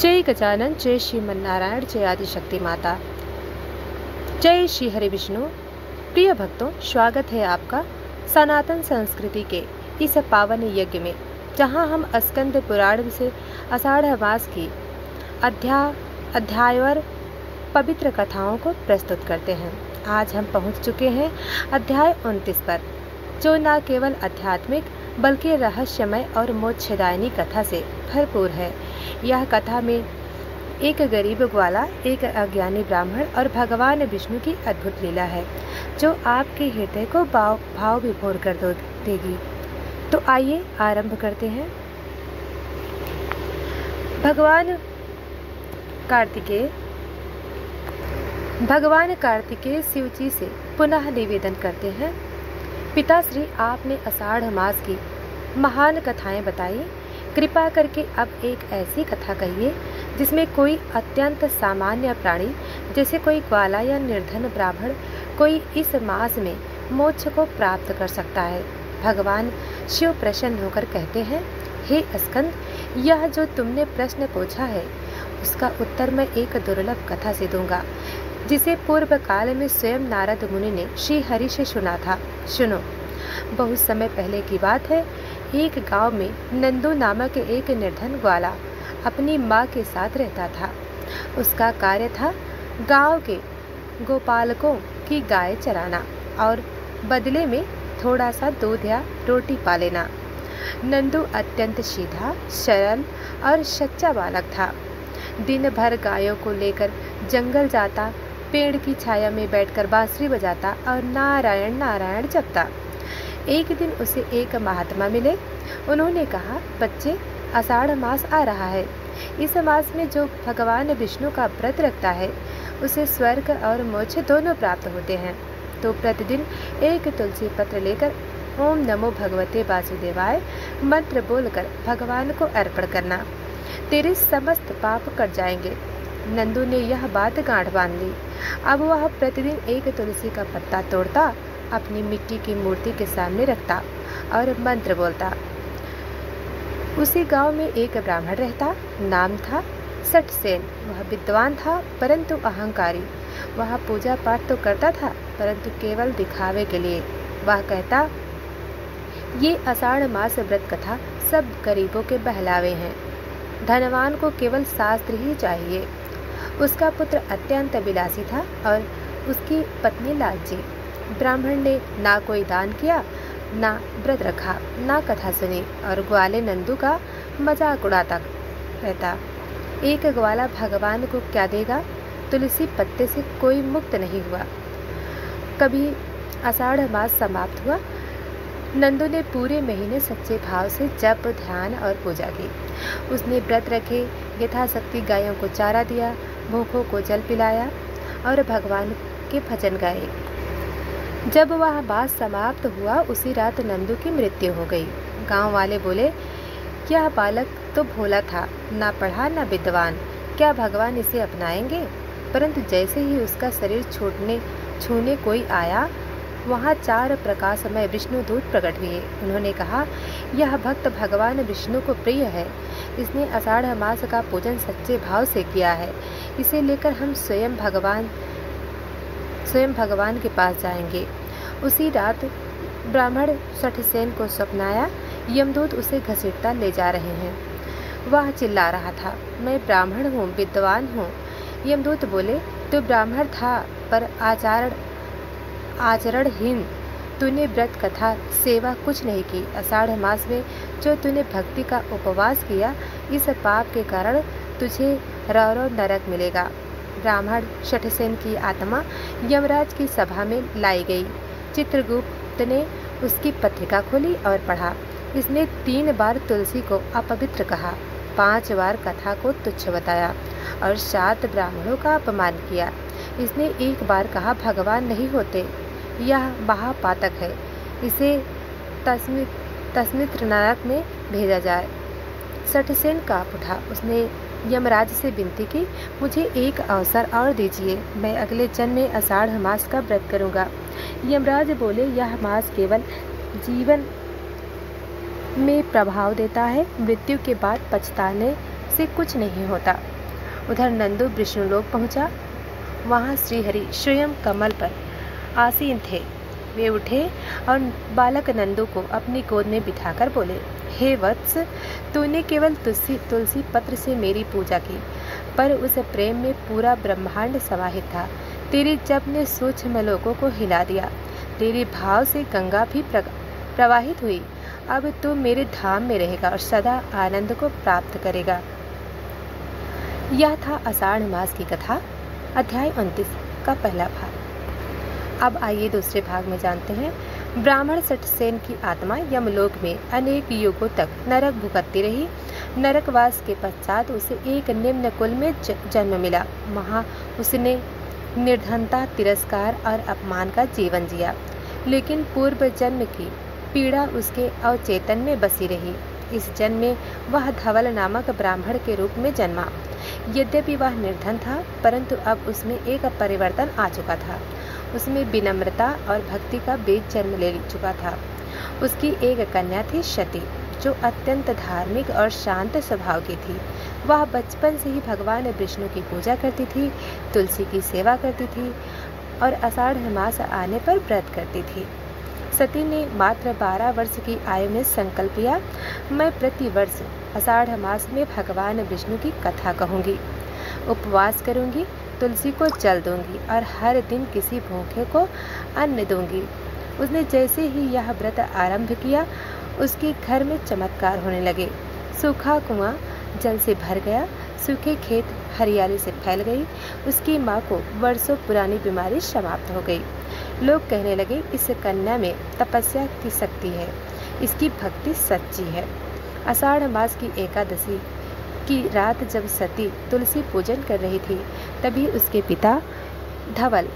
जय गजानन, जय श्रीमन्नारायण, जय आदिशक्ति माता, जय श्री हरि विष्णु। प्रिय भक्तों, स्वागत है आपका सनातन संस्कृति के इस पावन यज्ञ में, जहां हम स्कंद पुराण से आषाढ़ मास की अध्यायवर पवित्र कथाओं को प्रस्तुत करते हैं। आज हम पहुंच चुके हैं अध्याय 29 पर, जो न केवल आध्यात्मिक बल्कि रहस्यमय और मोक्षदायिनी कथा से भरपूर है। यह कथा में एक गरीब ग्वाला, एक अज्ञानी ब्राह्मण और भगवान विष्णु की अद्भुत लीला है, जो आपके हृदय को भाव विभोर कर देगी। तो आइए आरंभ करते हैं। भगवान कार्तिकेय शिव जी से पुनः निवेदन करते हैं, पिताश्री, आपने आषाढ़ मास की महान कथाएं बताई। कृपा करके अब एक ऐसी कथा कहिए जिसमें कोई अत्यंत सामान्य प्राणी, जैसे कोई ग्वाला या निर्धन ब्राह्मण, कोई इस मास में मोक्ष को प्राप्त कर सकता है। भगवान शिव प्रसन्न होकर कहते हैं, हे स्कंद, यह जो तुमने प्रश्न पूछा है उसका उत्तर मैं एक दुर्लभ कथा से दूंगा, जिसे पूर्व काल में स्वयं नारद मुनि ने श्री हरि से सुना था। सुनो। बहुत समय पहले की बात है। एक गांव में नंदू नामक एक निर्धन ग्वाला अपनी माँ के साथ रहता था। उसका कार्य था गांव के गोपालकों की गाय चराना और बदले में थोड़ा सा दूध या रोटी पा लेना। नंदू अत्यंत सीधा, सरल और सच्चा बालक था। दिन भर गायों को लेकर जंगल जाता, पेड़ की छाया में बैठकर बांसुरी बजाता और नारायण नारायण जपता। एक दिन उसे एक महात्मा मिले। उन्होंने कहा, बच्चे, आषाढ़ मास आ रहा है। इस मास में जो भगवान विष्णु का व्रत रखता है उसे स्वर्ग और मोक्ष दोनों प्राप्त होते हैं। तो प्रतिदिन एक तुलसी पत्र लेकर ओम नमो भगवते वासुदेवाय मंत्र बोलकर भगवान को अर्पण करना। तेरे समस्त पाप कट जाएंगे। नंदू ने यह बात गांठ बांध ली। अब वह प्रतिदिन एक तुलसी का पत्ता तोड़ता, अपनी मिट्टी की मूर्ति के सामने रखता और मंत्र बोलता। उसी गांव में एक ब्राह्मण रहता। नाम था सठसेन। वह विद्वान था परंतु अहंकारी। वह पूजा पाठ तो करता था परंतु केवल दिखावे के लिए। वह कहता, ये आषाढ़ मास व्रत कथा सब गरीबों के बहलावे हैं। धनवान को केवल शास्त्र ही चाहिए। उसका पुत्र अत्यंत विलासी था और उसकी पत्नी लालची। ब्राह्मण ने ना कोई दान किया, ना व्रत रखा, ना कथा सुनी और ग्वाले नंदू का मजाक उड़ाता रहता। एक ग्वाला भगवान को क्या देगा? तुलसी पत्ते से कोई मुक्त नहीं हुआ। कभी आषाढ़ मास समाप्त हुआ। नंदू ने पूरे महीने सच्चे भाव से जप, ध्यान और पूजा की। उसने व्रत रखे, यथाशक्ति गायों को चारा दिया, भूखों को जल पिलाया और भगवान के भजन गाए। जब वह मास समाप्त हुआ, उसी रात नंदू की मृत्यु हो गई। गांव वाले बोले, यह बालक तो भोला था, ना पढ़ा ना विद्वान, क्या भगवान इसे अपनाएंगे? परंतु जैसे ही उसका शरीर छूने कोई आया, वहाँ 4 प्रकाशमय विष्णु दूत प्रकट हुए। उन्होंने कहा, यह भक्त भगवान विष्णु को प्रिय है। इसने आषाढ़ मास का पूजन सच्चे भाव से किया है। इसे लेकर हम स्वयं भगवान के पास जाएंगे। उसी रात ब्राह्मण सठसेन को स्वप्न आया। यमदूत उसे घसीटता ले जा रहे हैं। वह चिल्ला रहा था, मैं ब्राह्मण हूँ, विद्वान हूँ। यमदूत बोले, तू ब्राह्मण था पर आचरणहीन। तूने व्रत कथा सेवा कुछ नहीं की। आषाढ़ मास में जो तूने भक्ति का उपवास किया, इस पाप के कारण तुझे रौरव नरक मिलेगा। ब्राह्मण सठसेन की आत्मा यमराज की सभा में लाई गई। चित्रगुप्त ने उसकी पत्रिका खोली और पढ़ा। इसने 3 बार तुलसी को अपवित्र कहा, 5 बार कथा को तुच्छ बताया और 7 ब्राह्मणों का अपमान किया। इसने एक बार कहा, भगवान नहीं होते, यह महापातक है, इसे तस्मित्र नरक में भेजा जाए। सठसेन काँप उठा। उसने यमराज से विनती की, मुझे एक अवसर और दीजिए, मैं अगले जन्म में आषाढ़ मास का व्रत करूंगा। यमराज बोले, यह मास केवल जीवन में प्रभाव देता है, मृत्यु के बाद पछताने से कुछ नहीं होता। उधर नंदू विष्णुलोक पहुंचा। वहां श्रीहरि स्वयं कमल पर आसीन थे। वे उठे और बालक नंदू को अपनी गोद में बिठाकर बोले, हे वत्स, तूने केवल तुलसी पत्र से मेरी पूजा की, पर उस प्रेम में पूरा ब्रह्मांड समाहित था। तेरे जप ने सूक्ष्म लोगों को हिला दिया। तेरे भाव से गंगा भी प्रवाहित हुई। अब तू मेरे धाम में रहेगा और सदा आनंद को प्राप्त करेगा। यह था आषाढ़ मास की कथा, अध्याय 29 का पहला भाग। अब आइए दूसरे भाग में जानते हैं। ब्राह्मण सटसेन की आत्मा यमलोक में अनेक युगों तक नरक भुगतती रही। नरकवास के पश्चात उसे एक निम्न कुल में जन्म मिला। वहाँ उसने निर्धनता, तिरस्कार और अपमान का जीवन जिया, लेकिन पूर्व जन्म की पीड़ा उसके अवचेतन में बसी रही। इस जन्म में वह धवल नामक ब्राह्मण के रूप में जन्मा। यद्यपि वह निर्धन था, परंतु अब उसमें एक परिवर्तन आ चुका था। उसमें विनम्रता और भक्ति का बीज जन्म ले चुका था। उसकी एक कन्या थी सती, जो अत्यंत धार्मिक और शांत स्वभाव की थी। वह बचपन से ही भगवान विष्णु की पूजा करती थी, तुलसी की सेवा करती थी और आषाढ़ मास आने पर व्रत करती थी। सती ने मात्र 12 वर्ष की आयु में संकल्प लिया, मैं प्रति वर्ष आषाढ़ मास में भगवान विष्णु की कथा कहूँगी, उपवास करूँगी, तुलसी को जल दूंगी और हर दिन किसी भूखे को अन्न दूंगी। उसने जैसे ही यह व्रत आरंभ किया, उसके घर में चमत्कार होने लगे। सूखा कुआं जल से भर गया, सूखे खेत हरियाली से फैल गई। उसकी माँ को वर्षों पुरानी बीमारी समाप्त हो गई। लोग कहने लगे, इस कन्या में तपस्या की शक्ति है, इसकी भक्ति सच्ची है। आषाढ़ मास की एकादशी की रात जब सती तुलसी पूजन कर रही थी, तभी उसके पिता धवल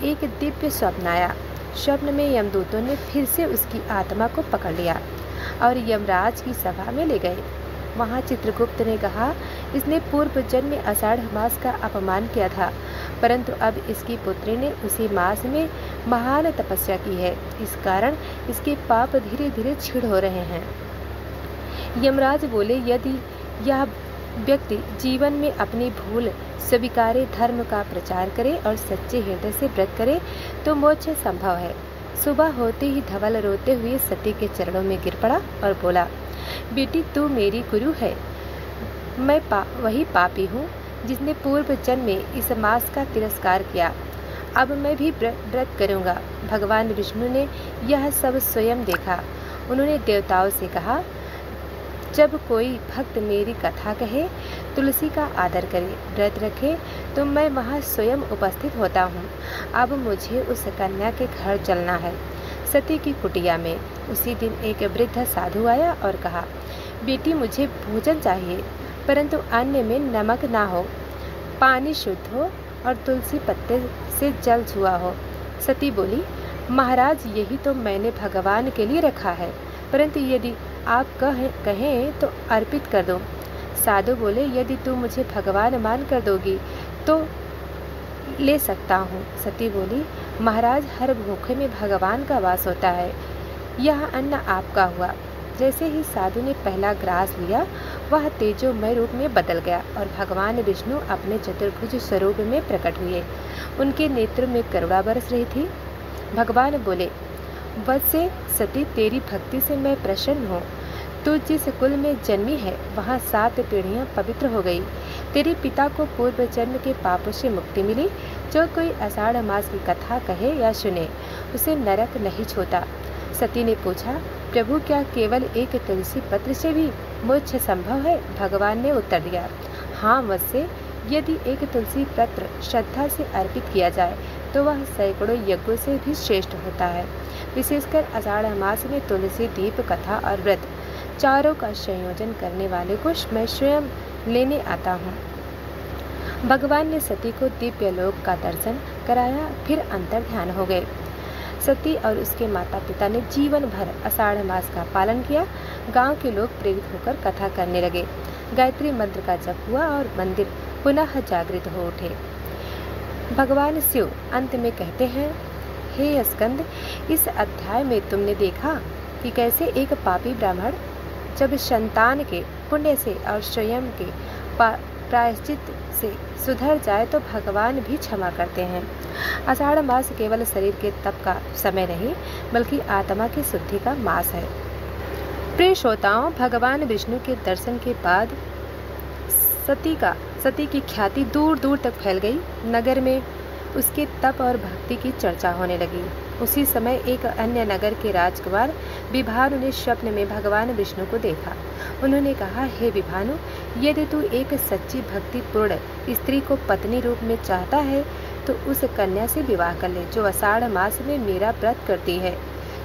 एक दिव्य स्वप्न आया। स्वप्न में यमदूतों ने फिर से उसकी आत्मा को पकड़ लिया और यमराज की सभा में ले गए। वहां चित्रगुप्त ने कहा, इसने पूर्व जन्म में आषाढ़ मास का अपमान किया था, परंतु अब इसकी पुत्री ने उसी मास में महान तपस्या की है। इस कारण इसके पाप धीरे धीरे क्षीण हो रहे हैं। यमराज बोले, यदि यह व्यक्ति जीवन में अपनी भूल स्वीकारे, धर्म का प्रचार करे और सच्चे हृदय से व्रत करे तो मोक्ष संभव है। सुबह होते ही धवल रोते हुए सती के चरणों में गिर पड़ा और बोला, बेटी, तू मेरी गुरु है। मैं वही पापी हूँ जिसने पूर्व जन्म में इस मास का तिरस्कार किया। अब मैं भी व्रत करूँगा। भगवान विष्णु ने यह सब स्वयं देखा। उन्होंने देवताओं से कहा, जब कोई भक्त मेरी कथा कहे, तुलसी का आदर करे, व्रत रखे, तो मैं वहाँ स्वयं उपस्थित होता हूँ। अब मुझे उस कन्या के घर चलना है। सती की कुटिया में उसी दिन एक वृद्ध साधु आया और कहा, बेटी, मुझे भोजन चाहिए, परंतु अन्न में नमक ना हो, पानी शुद्ध हो और तुलसी पत्ते से जल छुआ हो। सती बोली, महाराज, यही तो मैंने भगवान के लिए रखा है, परंतु यदि आप कहें तो अर्पित कर दो। साधु बोले, यदि तू मुझे भगवान मान कर दोगी तो ले सकता हूँ। सती बोली, महाराज, हर भूखे में भगवान का वास होता है। यह अन्न आपका हुआ। जैसे ही साधु ने पहला ग्रास लिया, वह तेजोमय रूप में बदल गया और भगवान विष्णु अपने चतुर्भुज स्वरूप में प्रकट हुए। उनके नेत्रों में करुणा बरस रही थी। भगवान बोले, वत्से सती, तेरी भक्ति से मैं प्रसन्न हूँ। तू जिस कुल में जन्मी है, वहाँ 7 पीढ़ियाँ पवित्र हो गई। तेरे पिता को पूर्व जन्म के पापों से मुक्ति मिली। जो कोई आषाढ़ मास की कथा कहे या सुने, उसे नरक नहीं छूता। सती ने पूछा, प्रभु, क्या केवल एक तुलसी पत्र से भी मोक्ष संभव है? भगवान ने उत्तर दिया, हाँ वत्से, यदि एक तुलसी पत्र श्रद्धा से अर्पित किया जाए तो वह सैकड़ों यज्ञों से भी श्रेष्ठ होता है। विशेषकर आषाढ़ मास में तुलसी दीप, कथा और व्रत चारों का संयोजन करने वाले को मैं स्वयं लेने आता हूँ। भगवान ने सती को दिव्य लोक का दर्शन कराया, फिर अंतर ध्यान हो गए। सती और उसके माता पिता ने जीवन भर आषाढ़ मास का पालन किया। गांव के लोग प्रेरित होकर कथा करने लगे। गायत्री मंत्र का जप हुआ और मंदिर पुनः जागृत हो उठे। भगवान शिव अंत में कहते हैं, हे स्कंद, इस अध्याय में तुमने देखा कि कैसे एक पापी ब्राह्मण जब संतान के पुण्य से और स्वयं के प्रायश्चित से सुधर जाए तो भगवान भी क्षमा करते हैं। आषाढ़ मास केवल शरीर के तप का समय नहीं, बल्कि आत्मा की शुद्धि का मास है। प्रिय श्रोताओं, भगवान विष्णु के दर्शन के बाद सती की ख्याति दूर दूर तक फैल गई। नगर में उसके तप और भक्ति की चर्चा होने लगी। उसी समय एक अन्य नगर के राजकुमार विभानु ने स्वप्न में भगवान विष्णु को देखा। उन्होंने कहा, हे विभानु, यदि तू एक सच्ची भक्तिपूर्ण स्त्री को पत्नी रूप में चाहता है तो उस कन्या से विवाह कर ले जो आषाढ़ मास में मेरा व्रत करती है,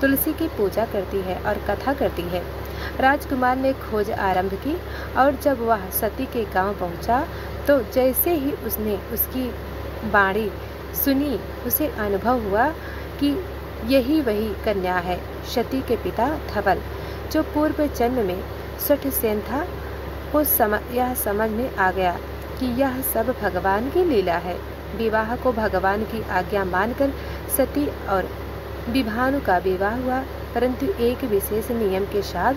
तुलसी की पूजा करती है और कथा करती है। राजकुमार ने खोज आरंभ की और जब वह सती के गांव पहुंचा तो जैसे ही उसने उसकी वाणी सुनी, उसे अनुभव हुआ कि यही वही कन्या है। सती के पिता धवल, जो पूर्व जन्म में सुठसेन था, को यह समझ में आ गया कि यह सब भगवान की लीला है। विवाह को भगवान की आज्ञा मानकर सती और विभानु का विवाह हुआ, परंतु एक विशेष नियम के साथ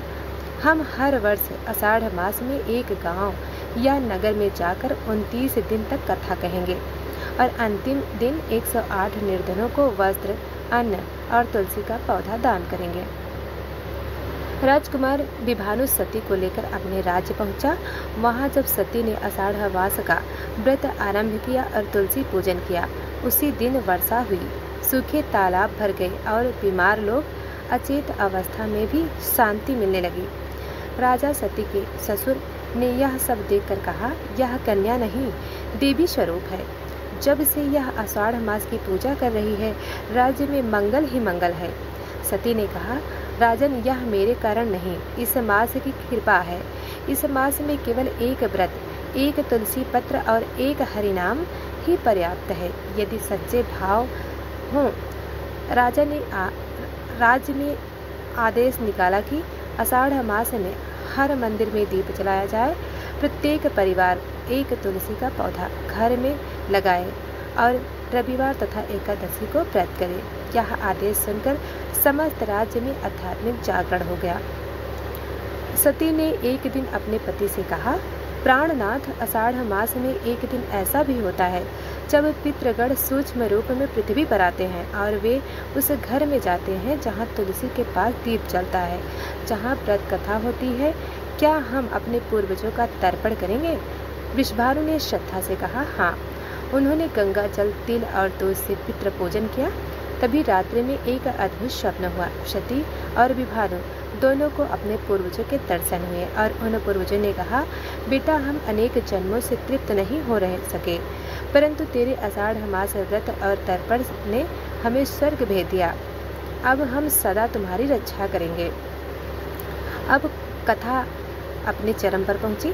हम हर वर्ष आषाढ़ मास में एक गांव या नगर में जाकर 29 दिन तक कथा कहेंगे और अंतिम दिन 108 निर्धनों को वस्त्र, अन्न और तुलसी का पौधा दान करेंगे। राजकुमार विभानु सती को लेकर अपने राज्य पहुंचा। वहां जब सती ने आषाढ़ मास का व्रत आरंभ किया और तुलसी पूजन किया, उसी दिन वर्षा हुई, सूखे तालाब भर गए और बीमार लोग अचेत अवस्था में भी शांति मिलने लगी। राजा सती के ससुर ने यह सब देखकर कहा, यह कन्या नहीं, देवी स्वरूप है। जब से यह आषाढ़ मास की पूजा कर रही है, राज्य में मंगल ही मंगल है। सती ने कहा, राजन, यह मेरे कारण नहीं, इस मास की कृपा है। इस मास में केवल एक व्रत, एक तुलसी पत्र और एक हरिनाम ही पर्याप्त है। यदि सच्चे भाव हों, राजा ने राज्य में आदेश निकाला कि आषाढ़ मास में हर मंदिर में दीप जलाया जाए, प्रत्येक परिवार एक तुलसी का पौधा घर में लगाए और रविवार तथा एकादशी को व्रत करे। यह आदेश सुनकर समस्त राज्य में आध्यात्मिक जागरण हो गया। सती ने एक दिन अपने पति से कहा, प्राणनाथ, आषाढ़ मास में एक दिन ऐसा भी होता है जब पितृगण सूक्ष्म रूप में पृथ्वी पर आते हैं और वे उस घर में जाते हैं जहाँ तुलसी के पास दीप जलता है, जहाँ व्रत कथा होती है। क्या हम अपने पूर्वजों का तर्पण करेंगे? विभानु ने श्रद्धा से कहा, हाँ। उन्होंने गंगा जल, तिल और दूध से पितृ पूजन किया। तभी रात्रि में एक अद्भुत स्वप्न हुआ। सती और विभानु दोनों को अपने पूर्वजों के दर्शन हुए और उन पूर्वजों ने कहा, बेटा, हम अनेक जन्मों से तृप्त नहीं हो रह सके, परंतु तेरे आषाढ़ मास व्रत और तर्पण ने हमें स्वर्ग भेज दिया। अब हम सदा तुम्हारी रक्षा करेंगे। अब कथा अपने चरम पर पहुंची।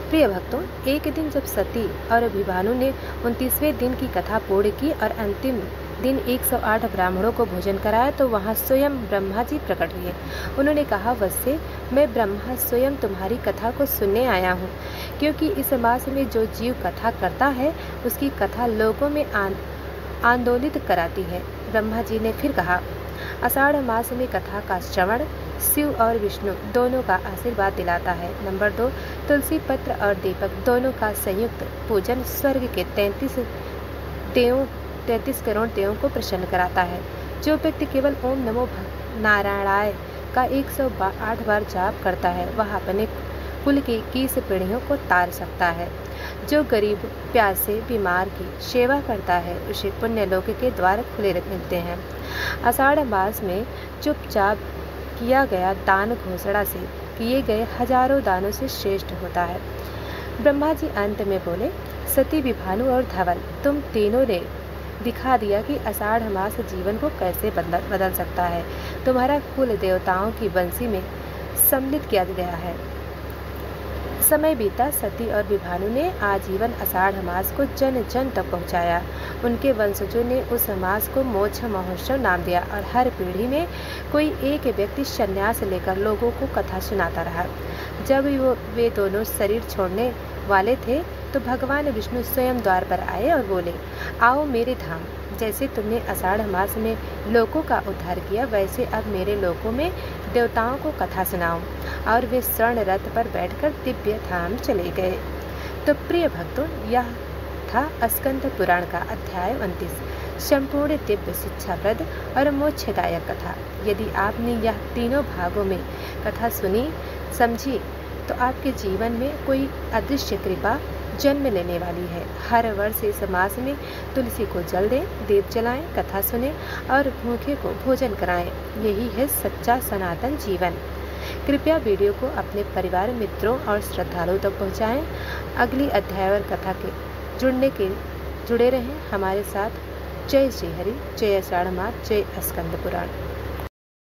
प्रिय भक्तों, एक दिन जब सती और विभानु ने 29वें दिन की कथा पूर्ण की और अंतिम दिन 108 ब्राह्मणों को भोजन कराया तो वहाँ स्वयं ब्रह्मा जी प्रकट हुए। उन्होंने कहा, वत्से, मैं ब्रह्मा स्वयं तुम्हारी कथा को सुनने आया हूँ, क्योंकि इस मास में जो जीव कथा करता है उसकी कथा लोगों में आंदोलित कराती है। ब्रह्मा जी ने फिर कहा, आषाढ़ मास में कथा का श्रवण शिव और विष्णु दोनों का आशीर्वाद दिलाता है। नंबर 2, तुलसी पत्र और दीपक दोनों का संयुक्त पूजन स्वर्ग के 33 करोड़ देवों को प्रसन्न कराता है। जो व्यक्ति केवल ओम नमो नारायणाय का 108 बार जाप करता है, वह अपने कुल की 21 पीढ़ियों को तार सकता है। जो गरीब, प्यासे, बीमार की सेवा करता है, उसे पुण्य लोक के द्वार खुले मिलते हैं। आषाढ़ मास में चुपचाप किया गया दान घोषणा से किए गए हजारों दानों से श्रेष्ठ होता है। ब्रह्मा जी अंत में बोले, सती, विभानु और धवल, तुम तीनों ने दिखा दिया कि आषाढ़ मास जीवन को कैसे बदल सकता है। तुम्हारा कुल देवताओं की बंसी में सम्मिलित किया गया है। समय बीता, सती और विभानु ने आजीवन आषाढ़ मास को जन जन तक पहुंचाया। उनके वंशजों ने उस मास को मोक्ष महोत्सव नाम दिया और हर पीढ़ी में कोई एक व्यक्ति संन्यास लेकर लोगों को कथा सुनाता रहा। जब वे दोनों शरीर छोड़ने वाले थे तो भगवान विष्णु स्वयं द्वार पर आए और बोले, आओ मेरे धाम। जैसे तुमने आषाढ़ मास में लोकों का उद्धार किया, वैसे अब मेरे लोकों में देवताओं को कथा सुनाओ। और वे स्वर्ण रथ पर बैठकर दिव्य धाम चले गए। तो प्रिय भक्तों, यह था स्कंद पुराण का अध्याय 29, संपूर्ण दिव्य शिक्षाप्रद और मोक्षदायक कथा। यदि आपने यह तीनों भागों में कथा सुनी समझी तो आपके जीवन में कोई अदृश्य कृपा जन्म लेने वाली है। हर वर्ष इस मास में तुलसी को जल दें, दीप जलाएं, कथा सुने और भूखे को भोजन कराएं। यही है सच्चा सनातन जीवन। कृपया वीडियो को अपने परिवार, मित्रों और श्रद्धालुओं तक पहुंचाएं। अगली अध्याय और कथा के जुड़े रहें हमारे साथ। जय श्री हरि, जय आषाढ़ मास, जय स्कंद पुराण।